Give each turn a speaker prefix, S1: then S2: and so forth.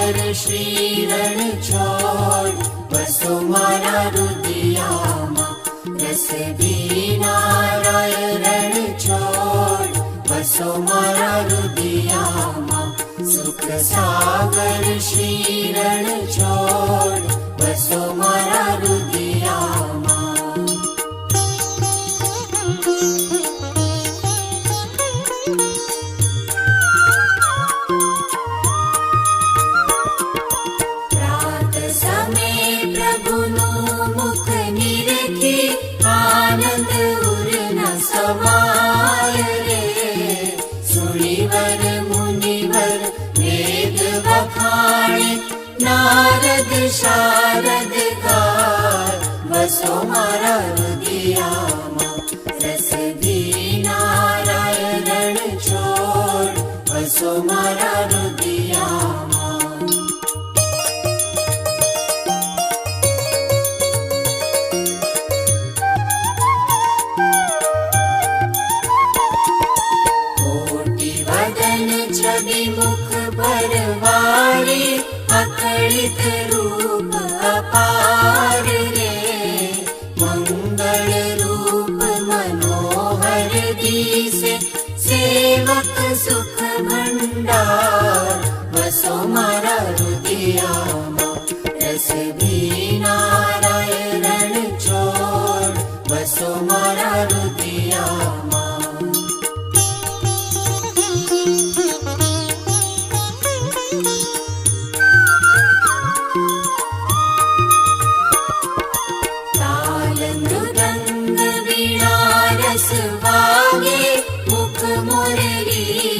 S1: सागर श्रीरण छोड़ बसो मारा रुदियामा। रस बीना रण छोड़ बसो मारा रुदियामा। सुख सागर श्रीरण छोड़ बसो मारा रुदियामा। रात समय प्रभुनु मुख निरखे आनंद उर न समाय रे। सुनिवर मुनिवर वेद बखाणे नारद शारद गाय बसो मारा रुदियामा। रस बीना रण छोड़ बसो मारा रुदियामा। छवि मुख परवारी अकड़ित रूप अपार रे। मंगल रूप मनोहर दिसे सेवक सुख भंडार बसो मारा रुदियामा। रस बीना रण छोड़ बसो मारा रुदियामा। मृदंग वीणा रस वागे मुख मुरली